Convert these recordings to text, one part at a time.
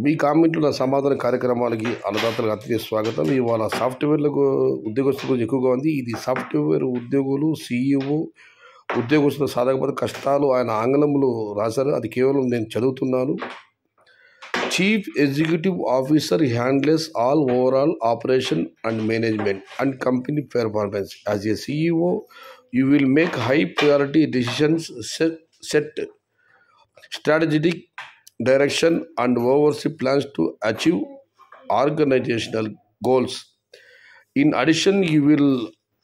మీ కామెంట్లు నా సమాధాన కార్యక్రమాలకి అన్నదాతలకు అతిథి స్వాగతం. ఇవాళ సాఫ్ట్వేర్లకు ఉద్యోగస్తుల గురించి ఎక్కువగా ఉంది. ఇది సాఫ్ట్వేర్ ఉద్యోగులు CEO ఉద్యోగస్తుల సాధకపద కష్టాలు ఆయన ఆంగ్లంలో రాశారు. అది కేవలం నేను చదువుతున్నాను. Chief executive officer handles all overall operation and management and company performance. As a CEO you will make high priority decisions, set strategic direction and oversee plans to achieve organizational goals. In addition, you will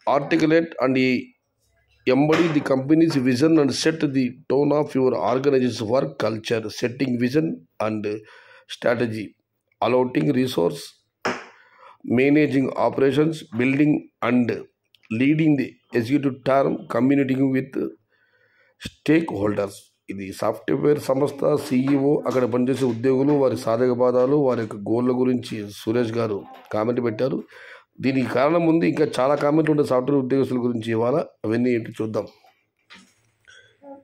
articulate and embody the company's vision and set the tone of your organization's work culture, setting vision and strategy, allotting resource, managing operations, building and leading the executive term, communicating with stakeholders. ఇది software సంస్థ CEO అక్కడ పనిచేసే ఉద్యోగులు వారి సాధక బాధాలు వారి యొక్క గోళ్ళ గురించి సురేష్ గారు కామెంట్ పెట్టారు. దీనికి కారణం ఉంది, ఇంకా చాలా కామెంట్లు ఉంటాయి సాఫ్ట్వేర్ ఉద్యోగస్తుల గురించి. ఇవాళ అవన్నీ ఏంటి చూద్దాం.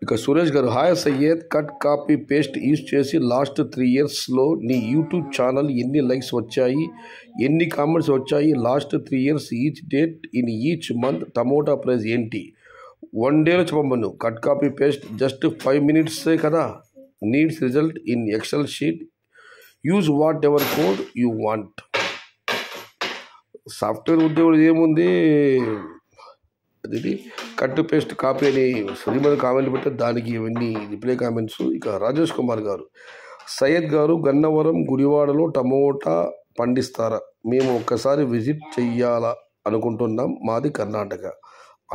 ఇక Suresh garu, hi Syed, cut copy paste use చేసి లాస్ట్ 3 yearsలో నీ యూట్యూబ్ ఛానల్ ఎన్ని లైక్స్ వచ్చాయి, ఎన్ని కామెంట్స్ వచ్చాయి, last 3 years each date in each month, tomato price ఏంటి, 1 dayలో చెప్పమను. కట్ కాపీ పేస్ట్ జస్ట్ 5 minutesే కదా. Needs result in Excel sheet, use whatever code you want. Software ఉద్యోగులు ఏముంది, అది కట్ పేస్ట్ కాపీ అని శ్రీమతి కామెంట్ పెట్టారు, దానికి ఇవన్నీ రిప్లై కామెంట్స్. ఇక రాజేష్ కుమార్ గారు, సయ్యద్ గారు, గన్నవరం గుడివాడలో టమోటా పండిస్తారా, మేము ఒక్కసారి విజిట్ చెయ్యాలా అనుకుంటున్నాం, మాది కర్ణాటక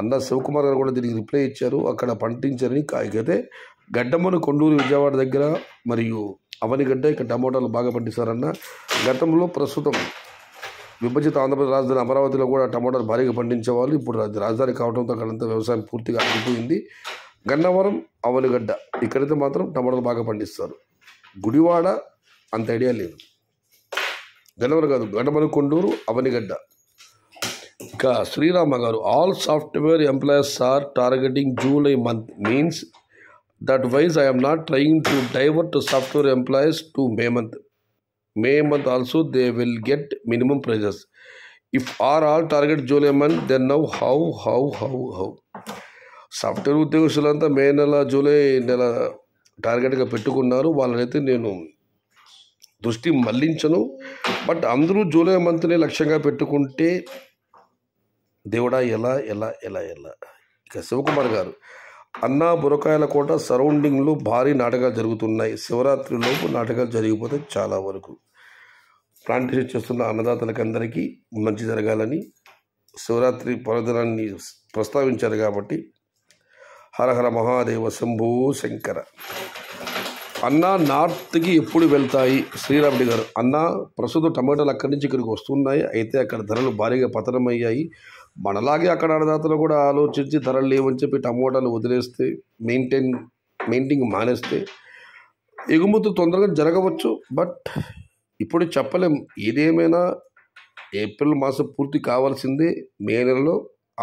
అన్న శివకుమార్ గారు కూడా దీనికి రిప్లై ఇచ్చారు. అక్కడ పండించారని. అయితే గడ్డమ్మను కొండూరు విజయవాడ దగ్గర మరియు అవనిగడ్డ ఇక్కడ టమోటాలు బాగా పండిస్తారన్న. గతంలో ప్రస్తుతం విభజిత ఆంధ్రప్రదేశ్ రాజధాని అమరావతిలో కూడా టమోటాలు భారీగా పండించేవాళ్ళు. ఇప్పుడు రాజధాని కావడంతో అక్కడంతా వ్యవసాయం పూర్తిగా ఆగిపోయింది. గన్నవరం, అవనిగడ్డ ఇక్కడైతే మాత్రం టమోటాలు బాగా పండిస్తారు. గుడివాడ అంత ఐడియా లేదు. గన్నవరం కాదు, గడ్డమను కొండూరు, అవనిగడ్డ. ఇక Srirama garu, all software employees are targeting July month, means that wise I am not trying to divert software employees to May month also they will get minimum prices. If all target July month, then now how? Software ఉద్యోగస్తులంతా May నెల July నెల టార్గెట్గా పెట్టుకున్నారు. వాళ్ళనైతే నేను దృష్టి మళ్లించను. But అందరూ July మంత్ని లక్ష్యంగా పెట్టుకుంటే దేవుడా ఎలా. ఇక శివకుమార్ గారు, అన్నా బురకాయల కోట సరౌండింగ్లో భారీ నాటకాలు జరుగుతున్నాయి, శివరాత్రిలోపు నాటకాలు జరిగిపోతే చాలా వరకు. ప్లాంటేషన్ చేస్తున్న అన్నదాతలకి అందరికీ మంచి జరగాలని శివరాత్రి పర్వదినాన్ని ప్రస్తావించారు కాబట్టి హరహర మహాదేవ శంభూ శంకర. అన్నా నార్త్కి ఎప్పుడు వెళ్తాయి? శ్రీరాముడి గారు, అన్నా ప్రస్తుతం టమాటాలు అక్కడి నుంచి ఇక్కడికి వస్తున్నాయి. అయితే అక్కడ ధరలు భారీగా పతనమయ్యాయి. మనలాగే అక్కడ అన్నదాతలు కూడా ఆలోచించి ధరలు లేవని చెప్పి టమోటాలు వదిలేస్తే, మెయింటైన్ మానేస్తే ఎగుమతులు తొందరగా జరగవచ్చు. బట్ ఇప్పుడు చెప్పలేం. ఏదేమైనా ఏప్రిల్ మాసం పూర్తి కావాల్సిందే. మే నెలలో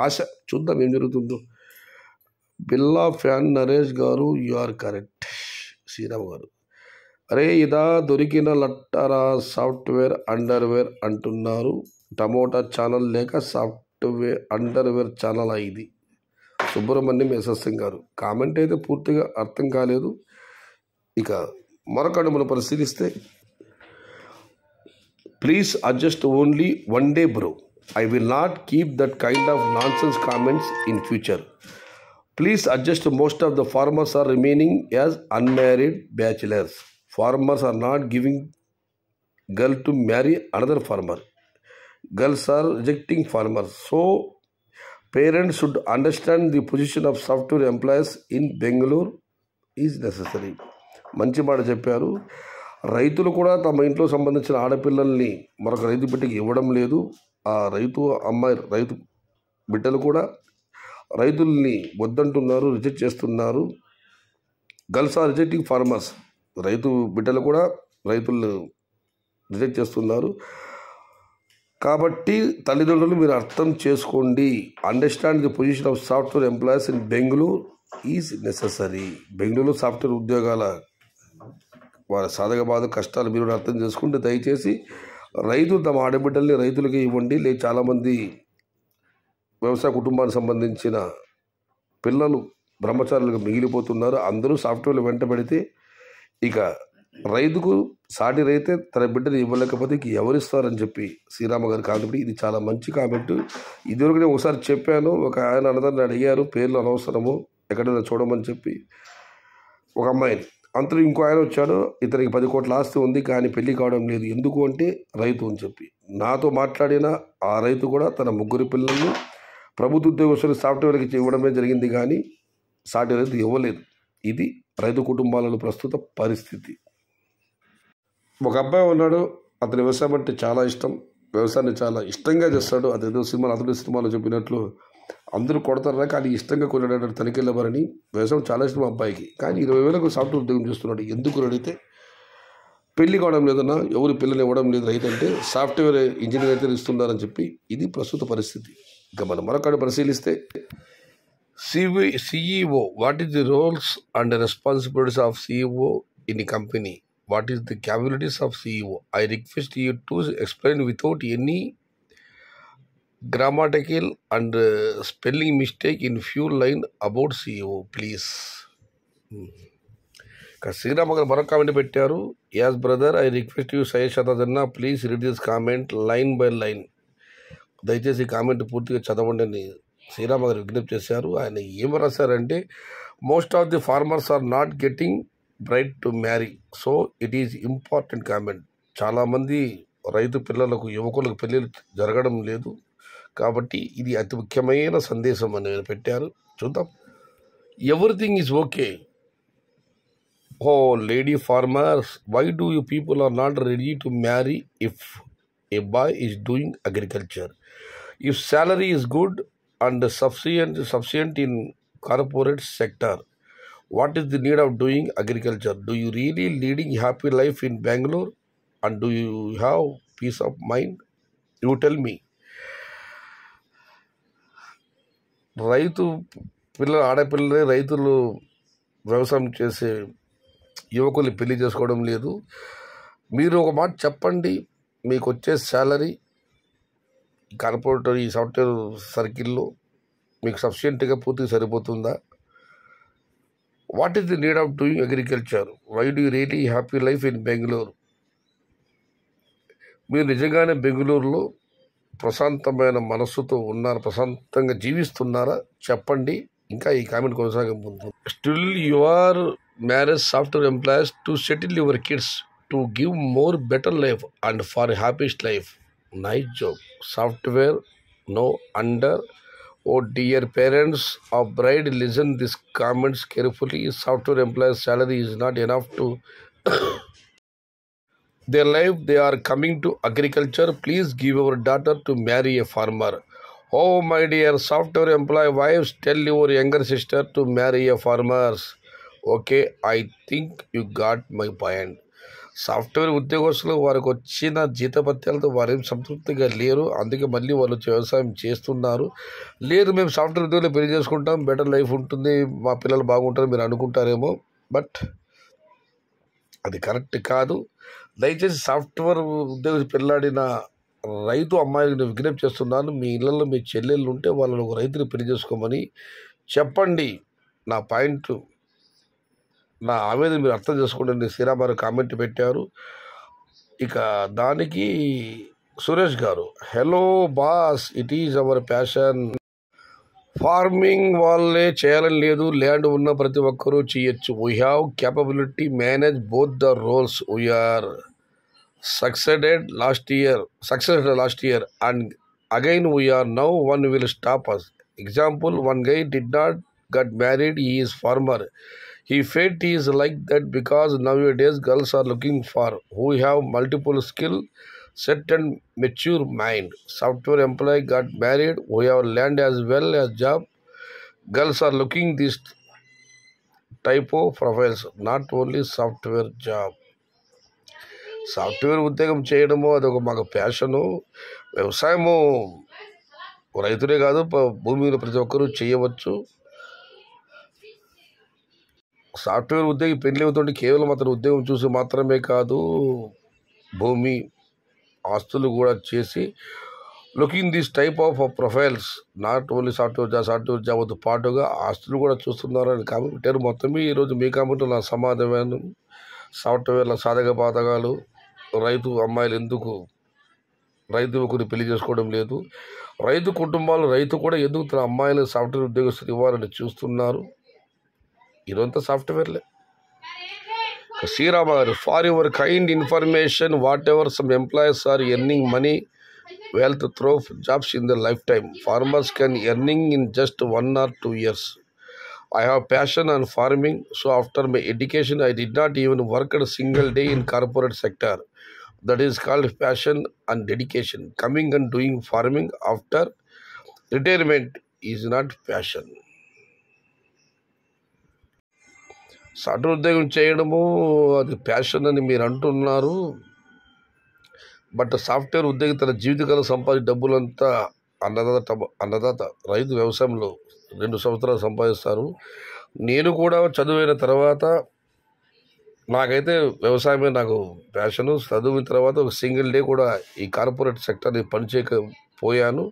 ఆశ, చూద్దాం ఏం జరుగుతుందో. బిల్లా ఫ్యాన్ నరేష్ గారు, యు ఆర్ కరెక్ట్. శ్రీరామ్ గారు, అరే ఇదా దొరికిన లట్టరా సాఫ్ట్వేర్ అండర్వేర్ అంటున్నారు, టమోటా ఛానల్ లేక సాఫ్ట్వేర్ అండర్వేర్ ఛానల్ ఇది. సుబ్రహ్మణ్యం SSM గారు, కామెంట్ అయితే పూర్తిగా అర్థం కాలేదు. ఇక మరొక అడుగును పరిశీలిస్తే, please adjust only 1 day bro, I will not keep that kind of nonsense comments in future. Please adjust. Most of the farmers are remaining as unmarried bachelors. Farmers are not giving girl to marry another farmer. Girls are rejecting farmers. So parents should understand the position of software employees in Bangalore is necessary. మంచి మాట చెప్పారు. రైతులు కూడా తమ ఇంట్లో సంబంధించిన ఆడపిల్లల్ని మరొక రైతు బిడ్డకి ఇవ్వడం లేదు. ఆ రైతు బిడ్డలు కూడా రైతుల్ని వద్దంటున్నారు, రిజెక్ట్ చేస్తున్నారు. Girls are rejecting farmers. రైతు బిడ్డలు కూడా రైతులను రిజెక్ట్ చేస్తున్నారు. కాబట్టి తల్లిదండ్రులు మీరు అర్థం చేసుకోండి. Understand the position of software employees in Bengaluru is necessary. Bengaluru software ఉద్యోగాల వారి సాధక బాధ కష్టాలు మీరు అర్థం చేసుకుంటే దయచేసి రైతులు తమ ఆడబిడ్డల్ని రైతులకి ఇవ్వండి. చాలామంది వ్యవసాయ కుటుంబానికి సంబంధించిన పిల్లలు బ్రహ్మచారులుగా మిగిలిపోతున్నారు. అందరూ సాఫ్ట్వేర్లు వెంట పెడితే ఇక రైతుకు సాటి రైతే తన బిడ్డను ఇవ్వలేకపోతే ఇక ఎవరిస్తారని చెప్పి శ్రీరామ గారి కామెంట్. ఇది చాలా మంచి కామెంట్. ఇదివరకు నేను ఒకసారి చెప్పాను. ఒక ఆయన అన్నదాన్ని అడిగారు, పేర్లు అనవసరము ఎక్కడైనా చూడమని చెప్పి ఒక అమ్మాయిని. అంతలో ఇంకో ఆయన వచ్చాడు, ఇతనికి 10 కోట్ల ఆస్తి ఉంది కానీ పెళ్లి కావడం లేదు, ఎందుకు అంటే రైతు అని చెప్పి. నాతో మాట్లాడిన ఆ రైతు కూడా తన 3 పిల్లలను ప్రభుత్వ ఉద్యోగస్తులు సాఫ్ట్వేర్కి ఇవ్వడమే జరిగింది కానీ సాటి రైతు ఇవ్వలేదు. ఇది రైతు కుటుంబాలలో ప్రస్తుత పరిస్థితి. ఒక అబ్బాయి ఉన్నాడు, అతని వ్యవసాయం అంటే చాలా ఇష్టం, వ్యవసాయాన్ని చాలా ఇష్టంగా చేస్తాడు. అదేదో అతని సినిమాలో చెప్పినట్లు అందరూ కొడతారా కానీ ఇష్టంగా కొన్నాడు తనికెళ్ళవారని. వ్యవసాయం చాలా ఇష్టం అబ్బాయికి, కానీ 20,000కు సాఫ్ట్వేర్ ఉద్యోగం చేస్తున్నాడు. ఎందుకు అడిగితే పెళ్లి కావడం లేదన్నా, ఎవరు పిల్లలు ఇవ్వడం లేదు రైతు అంటే, సాఫ్ట్వేర్ ఇంజనీర్ అయితే ఇస్తున్నారని చెప్పి. ఇది ప్రస్తుత పరిస్థితి. ఇక మనం మరొకటి పరిశీలిస్తే CEO, what is the roles and responsibilities of CEO in a company? What is the capabilities of CEO? I request you to explain without any grammatical and spelling mistake in few line about CEO, please. Srirama గారు మరొక comment పెట్టారు. As brother, I request you Syed Shadad అన్న, please read this comment line by line. దయచేసి comment పూర్తిగా చదవండి అని శ్రీరామ గారు విజ్ఞప్తి చేశారు. ఆయన ఏమి రాశారంటే, most of the farmers are not getting bride to marry, so it is important comment. చాలామంది రైతు పిల్లలకు యువకులకు పెళ్ళిళ్ళు జరగడం లేదు కాబట్టి ఇది అతి ముఖ్యమైన సందేశం అని పెట్టారు. చూద్దాం. Everything is okay. Oh lady farmers, why do you people are not ready to marry if a boy is doing agriculture? If salary is good and sufficient in corporate sector, what is the need of doing agriculture? Do you really leading happy life in Bangalore and do you have peace of mind? You tell me. రైతు ఆడపిల్లలే రైతులు వ్యవసాయం చేసే యువకులు పెళ్లి చేసుకోవడం లేదు. మీరు ఒక మాట చెప్పండి, మీకు వచ్చే శాలరీ కార్పొరేటర్ ఈ సాఫ్ట్వేర్ సర్కిల్లో మీకు సఫిషియెంట్గా పూర్తిగా సరిపోతుందా? What is the need of doing agriculture? Why do you really happy life in Bengaluru? మీరు నిజంగానే బెంగళూరులో ప్రశాంతమైన మనస్సుతో ఉన్నారు, ప్రశాంతంగా జీవిస్తున్నారా? చెప్పండి. ఇంకా ఈ కామెంట్ కొనసాగింపు. Still you or marriage software employees to settle your kids to give more better life and for happiest life. Nice job. Software, no under. Oh dear parents of bride, listen these comments carefully. Software employees' salary is not enough to their life. They are coming to agriculture. Please give our daughter to marry a farmer. Oh my dear software employee wives, tell your younger sister to marry a farmers. Okay, I think you got my point. Software ఉద్యోగస్తులు వారికి వచ్చిన జీతభత్యాలతో వారేం సంతృప్తిగా లేరు, అందుకే మళ్ళీ వాళ్ళు వ్యవసాయం చేస్తున్నారు. లేదు మేము సాఫ్ట్వేర్ ఉద్యోగులు పెళ్లి చేసుకుంటాం, బెటర్ లైఫ్ ఉంటుంది, మా పిల్లలు బాగుంటారు మీరు అనుకుంటారేమో, బట్ అది కరెక్ట్ కాదు. దయచేసి సాఫ్ట్వేర్ ఉద్యోగం పెళ్ళాడిన రైతు అమ్మాయిని విజ్ఞప్తి చేస్తున్నాను, మీ ఇళ్లలో మీ చెల్లెళ్ళు ఉంటే వాళ్ళని ఒక రైతుని పెళ్లి చేసుకోమని చెప్పండి. నా పాయింట్, నా ఆవేదన మీరు అర్థం చేసుకోండి. శ్రీరామారు కామెంట్ పెట్టారు. ఇక దానికి Suresh garu, hello boss, it is our passion. Farming వాళ్ళే చేయాలని లేదు, ల్యాండ్ ఉన్న ప్రతి ఒక్కరూ చేయొచ్చు. We have capability manage both the roles. We are succeeded last year and again we are now one will stop us. Example, one guy did not got married, he is farmer. He felt he is like that because nowadays girls are looking for who have multiple skill set and mature mind. Software employee got married, who have land as well as job. Girls are looking this type of profiles, not only software job. Software ఉద్యోగం చేయడము అదొక మాకు passion. వ్యవసాయము రైతులే కాదు భూమి మీద ప్రతి ఒక్కరూ చేయవచ్చు. సాఫ్ట్వేర్ ఉద్యోగి పెళ్లి అవుతుంటే కేవలం అతని ఉద్యోగం చూసి మాత్రమే కాదు, భూమి ఆస్తులు కూడా చేసి looking this type of profiles not only software జాబ్తో పాటుగా ఆస్తులు కూడా చూస్తున్నారు అని కామెంట్ పెట్టారు. మొత్తం ఈరోజు మీ కామెంట్ నా సమాధానం, సాఫ్ట్వేర్ల సాధక బాధకాలు, రైతు అమ్మాయిలు ఎందుకు రైతు యువకుని పెళ్లి చేసుకోవడం లేదు, రైతు కుటుంబాలు రైతు కూడా ఎందుకు తన అమ్మాయిలను సాఫ్ట్వేర్ ఉద్యోగస్తులు ఇవ్వాలని చూస్తున్నారు. ఇదంతా సాఫ్ట్వేర్లే. Srirama garu, for your kind information, whatever some employees are earning money wealth through jobs in their lifetime. Farmers can earning in just 1 or 2 years. I have passion on farming, so after my education, I did not even work a single day in corporate sector. That is called passion and dedication. Coming and doing farming after retirement is not passion. Software ఉద్యోగం చేయడము అది passion అని మీరు అంటున్నారు. But software ఉద్యోగి తన జీవితకాలం సంపాదించే డబ్బులంతా అన్నదాత రైతు వ్యవసాయంలో 2 సంవత్సరాలు సంపాదిస్తారు. నేను కూడా చదివిన తర్వాత నాకైతే వ్యవసాయమే నాకు ప్యాషను. చదివిన తర్వాత ఒక సింగిల్ డే కూడా ఈ కార్పొరేట్ సెక్టర్ని పనిచేయకపోయాను.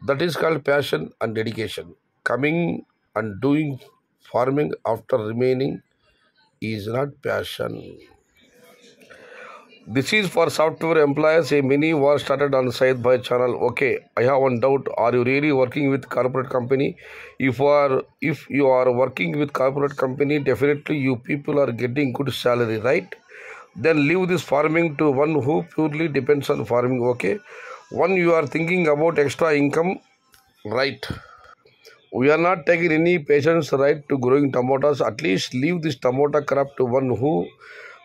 That is called passion and dedication. Coming and doing farming after remaining is not passion. This is for software employees. A mini war started on Syed Bhai channel. Okay, I have one doubt. Are you really working with corporate company? If you are working with corporate company, definitely you people are getting good salary, right? Then leave this farming to one who purely depends on farming. Okay, one you are thinking about extra income, right? We are not taking any patients right to growing tomatoes. At least leave this tomato crop to one who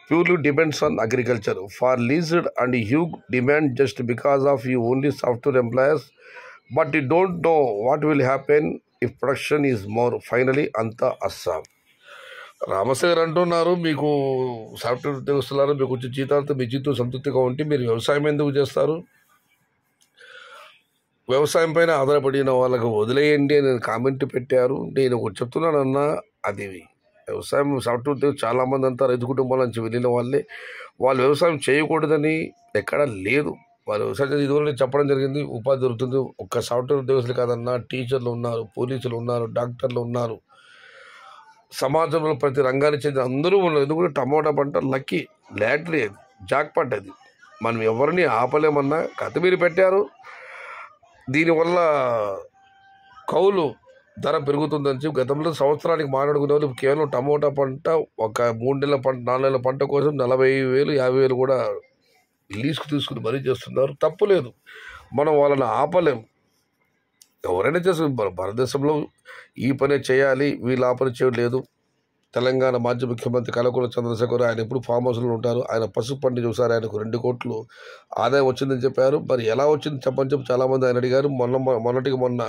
purely depends on agriculture for leased and huge demand just because of you only software employees, but you don't know what will happen if production is more. Finally, anta Assam. Ramasekhar అంటున్నారు, మీకు software ఉద్యోగస్తులారు మీకు వచ్చే జీతాలతో మీ జీతం సంతృప్తిగా ఉంటే మీరు వ్యవసాయం ఎందుకు చేస్తారు? వ్యవసాయం పైన ఆధారపడిన వాళ్ళకు వదిలేయండి అని కామెంట్ పెట్టారు. నేను ఒకటి చెప్తున్నానన్నా, అది వ్యవసాయం సాఫ్ట్వేర్ ఉద్యోగం చాలామంది అంతా రైతు కుటుంబాల నుంచి వెళ్ళిన వాళ్ళే. వాళ్ళు వ్యవసాయం చేయకూడదని ఎక్కడా లేదు. వాళ్ళు వ్యవసాయం ఇదివరకు చెప్పడం జరిగింది, ఉపాధి దొరుకుతుంది. ఒక్క సాఫ్ట్వేర్ ఉద్యోగస్తులు కాదన్నా, టీచర్లు ఉన్నారు, పోలీసులు ఉన్నారు, డాక్టర్లు ఉన్నారు, సమాజంలో ప్రతి రంగానికి చెందిన అందరూ ఉన్నారు. ఎందుకంటే టమోటా పంట లక్కీ లాటరీ, జాక్పాట్ అది. మనం ఎవరిని ఆపలేమన్నా కథ మీరు పెట్టారు. దీనివల్ల కౌలు ధర పెరుగుతుందని చెప్పి గతంలో సంవత్సరానికి మాట్లాడుకునే వాళ్ళు కేవలం టమోటా పంట ఒక 3 నెలల పంట 4 నెలల పంట కోసం 40,000 50,000 కూడా లీజుకు తీసుకుని మరీ చేస్తున్నారు. తప్పులేదు, మనం వాళ్ళని ఆపలేం. ఎవరైనా చేస్తారు. భారతదేశంలో ఈ పనే చేయాలి, వీళ్ళు ఆ పని చేయలేదు. తెలంగాణ మాజీ ముఖ్యమంత్రి కల్వకుంట్ల చంద్రశేఖర్, ఆయన ఎప్పుడు ఫామ్ హౌస్లో ఉంటారు. ఆయన పసుపు పండి చూసారు, ఆయనకు 2 కోట్లు ఆదాయం వచ్చిందని చెప్పారు. మరి ఎలా వచ్చింది చెప్పని చెప్పి చాలామంది ఆయన అడిగారు. మొన్న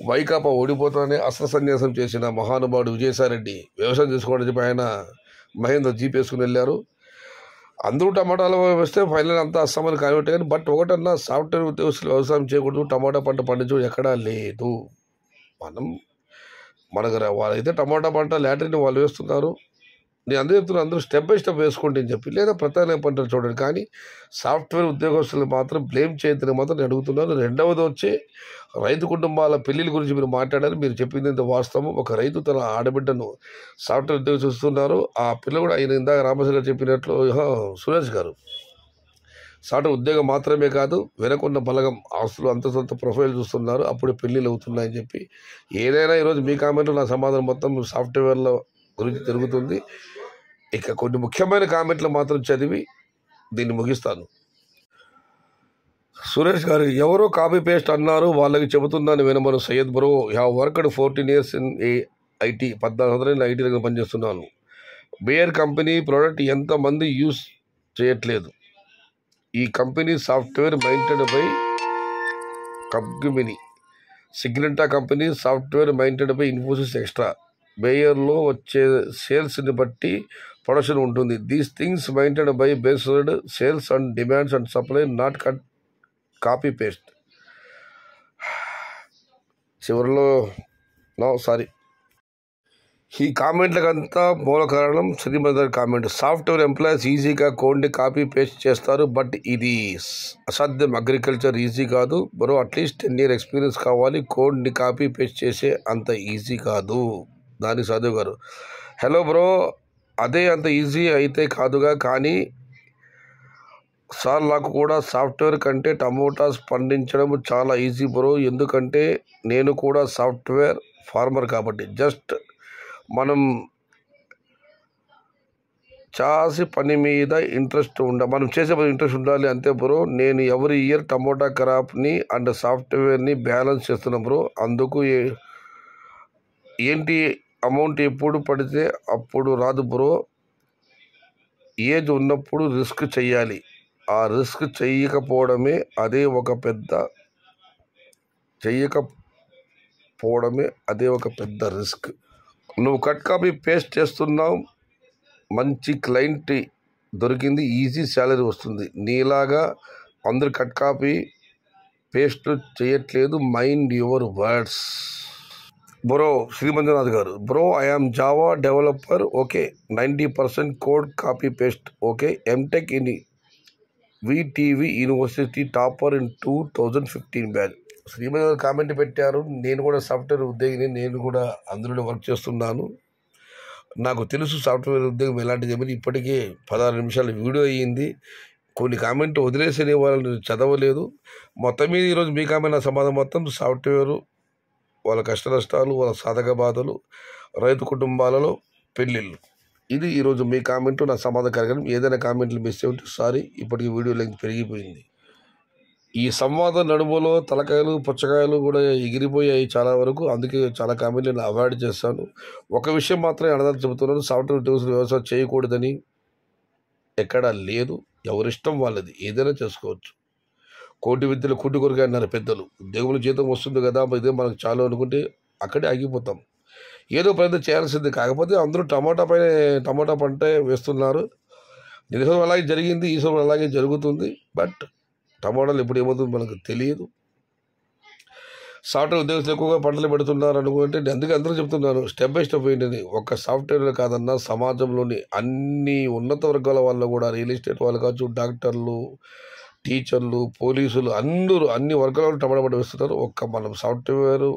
వైకాపా ఓడిపోతానే అస్త్ర సన్యాసం చేసిన మహానుభావుడు విజయసాయిరెడ్డి వ్యవసాయం చేసుకోవడం చెప్పి ఆయన మహేంద్ర జీప్ వేసుకుని వెళ్ళారు. అందరూ టమాటాలు వేస్తే ఫైనల్ అంతా అస్సామని కానిపెట్టే. కానీ బట్ ఒకటన్నా సాఫ్ట్వేర్ ఉద్యోగస్తులు వ్యవసాయం చేయకూడదు, టమాటా పంట పండించడం ఎక్కడా లేదు. మనకు వాళ్ళైతే టమాటా పంట లాటరీని వాళ్ళు వేస్తున్నారు. నేను అందరూ చెప్తున్నా, అందరూ స్టెప్ బై స్టెప్ వేసుకోండి అని చెప్పి, లేదా ప్రత్యామ్నాయ పంటలు చూడండి. కానీ సాఫ్ట్వేర్ ఉద్యోగస్తులు మాత్రం బ్లేమ్ చేయొద్దని మాత్రం నేను అడుగుతున్నాను. రెండవది వచ్చి రైతు కుటుంబాల పెళ్లిళ్ళ గురించి మీరు మాట్లాడారు. మీరు చెప్పింది ఎంత వాస్తవం. ఒక రైతు తన ఆడబిడ్డను సాఫ్ట్వేర్ ఉద్యోగం చూస్తున్నారు. ఆ పిల్ల కూడా ఆయన ఇందాక రామశేఖర్ చెప్పినట్లు సురేష్ గారు సాఫ్ట్వేర్ ఉద్యోగం మాత్రమే కాదు, వెనకున్న బలగం ఆస్తులు అంత ప్రొఫైల్ చూస్తున్నారు. అప్పుడు పెళ్ళిళ్ళు అవుతున్నాయని చెప్పి ఏదైనా ఈరోజు మీ కామెంట్లో నా సమాధానం మొత్తం సాఫ్ట్వేర్ల గురించి తిరుగుతుంది. ఇక కొన్ని ముఖ్యమైన కామెంట్లు మాత్రం చదివి దీన్ని ముగిస్తాను. సురేష్ గారు, ఎవరో కాపీ పేస్ట్ అన్నారు, వాళ్ళకి చెబుతున్నాను వినమను. Syed bro, have worked 14 years in IT. 14 సంవత్సరాలు ఐటీ దగ్గర పనిచేస్తున్నాను. బేయర్ కంపెనీ ప్రోడక్ట్ ఎంతమంది యూస్ చేయట్లేదు. ఈ company software maintain by Capgemini. Syngenta company software maintain by Infosys extra. బేయర్లో వచ్చే సేల్స్ని బట్టి ప్రొడక్షన్ ఉంటుంది. These things maintain by based sales and demands and supply, not copy paste. చివరిలో సారీ ఈ కామెంట్లకంతా మూల కారణం శ్రీమందర్ కామెంట్. సాఫ్ట్వేర్ ఎంప్లాయీస్ ఈజీగా కోడ్ని కాపీ పేస్ట్ చేస్తారు, బట్ ఇది అసాధ్యం. అగ్రికల్చర్ ఈజీ కాదు బ్రో, అట్లీస్ట్ 10 years ఎక్స్పీరియన్స్ కావాలి. కోడ్ని కాపీ పేస్ట్ చేసే అంత ఈజీ కాదు. దాని సాధు గారు, హలో బ్రో, అదే అంత ఈజీ అయితే కాదుగా, కానీ సార్ నాకు కూడా సాఫ్ట్వేర్ కంటే టమోటాస్ పండించడం చాలా ఈజీ బ్రో, ఎందుకంటే నేను కూడా సాఫ్ట్వేర్ ఫార్మర్ కాబట్టి. జస్ట్ మనం చేసే పని మీద ఇంట్రెస్ట్ ఉండాలి అంతే బ్రో. నేను ఎవ్రీ ఇయర్ టమోటా క్రాప్ని అండ్ సాఫ్ట్వేర్ని బ్యాలెన్స్ చేస్తున్నా బ్రో. అందుకు ఏంటి అమౌంట్ ఎప్పుడు పడితే అప్పుడు రాదు బ్రో. ఏజ్ ఉన్నప్పుడు రిస్క్ చెయ్యాలి. ఆ రిస్క్ చేయకపోవడమే అదే ఒక పెద్ద రిస్క్. నువ్వు కట్ కాపీ పేస్ట్ చేస్తున్నావు, మంచి క్లయింట్ దొరికింది, ఈజీ శాలరీ వస్తుంది. నీలాగా అందరు కట్ కాపీ పేస్ట్ చేయట్లేదు. Mind your words bro. Srimanjanath గారు, bro I am Java developer, okay, 90% code copy paste, okay, MTech in VTV university, topper in 2015 batch. Srimanjanath comment పెట్టారు. నేను కూడా సాఫ్ట్వేర్ ఉద్యోగిని, నేను కూడా అందులో వర్క్ చేస్తున్నాను. నాకు తెలుసు సాఫ్ట్వేర్ ఉద్యోగం ఎలాంటిది ఏమని. ఇప్పటికే 16 నిమిషాలు వీడియో అయ్యింది. కొన్ని కామెంట్లు వదిలేసే వాళ్ళని చదవలేదు. మొత్తం మీద ఈరోజు మీ కామెంట్ నా సమాధానం మొత్తం సాఫ్ట్వేరు, వాళ్ళ కష్ట నష్టాలు, వాళ్ళ సాధక బాధలు, రైతు కుటుంబాలలో పెళ్ళిళ్ళు. ఇది ఈరోజు మీ కామెంటు నా సమాధాన కార్యక్రమం. ఏదైనా కామెంట్లు మిస్ ఉంటే సారీ, ఇప్పటికీ వీడియో లెంగ్త్ పెరిగిపోయింది. ఈ సంవాదం నడుములో తలకాయలు పుచ్చకాయలు కూడా ఎగిరిపోయాయి చాలా వరకు. అందుకే చాలా కామెంట్లు నేను అవాయిడ్ చేస్తాను. ఒక విషయం మాత్రమే అడదాన్ని చెబుతున్నాను, సాఫ్ట్వేర్ ఉద్యోగులు వ్యవసాయం చేయకూడదని ఎక్కడా లేదు. ఎవరిష్టం వాళ్ళది, ఏదైనా చేసుకోవచ్చు. కోటి విద్యలు కూటి కొరకే అన్నారు పెద్దలు. ఉద్యోగుల జీతం వస్తుంది కదా, ఇదే మనకు చాలు అనుకుంటే అక్కడే ఆగిపోతాం. ఏదో ప్రయత్నం చేయాల్సింది. కాకపోతే అందరూ టమాటా పంట వేస్తున్నారు. ఈ సంవత్సరం అలాగే జరిగింది, ఈ సంవత్సరం అలాగే జరుగుతుంది. బట్ టమాటాలు ఎప్పుడు ఏమవుతుందో మనకు తెలియదు. సాఫ్ట్వేర్ ఉద్యోగస్తులు ఎక్కువగా పంటలు పెడుతున్నారు అనుకుంటే అందుకే అందరూ చెప్తున్నాను, స్టెప్ బై స్టెప్ ఏంటని. ఒక్క సాఫ్ట్వేర్ కాదన్నా సమాజంలోని అన్ని ఉన్నత వర్గాల వాళ్ళు కూడా, రియల్ ఎస్టేట్ వాళ్ళు కావచ్చు, డాక్టర్లు, టీచర్లు, పోలీసులు, అందరూ అన్ని వర్గాల టమాటా పంట వేస్తున్నారు. మనం సాఫ్ట్వేర్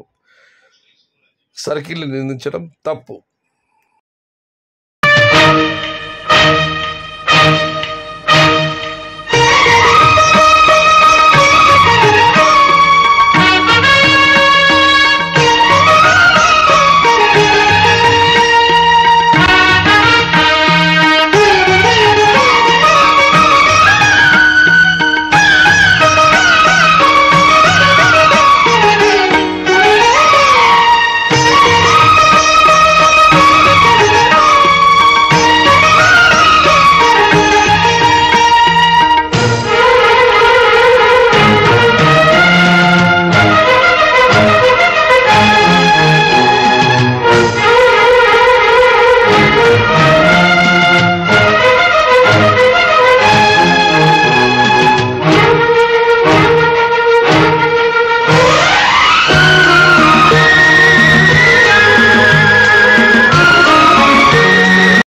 సర్కిల్ని నిందించడం తప్పు.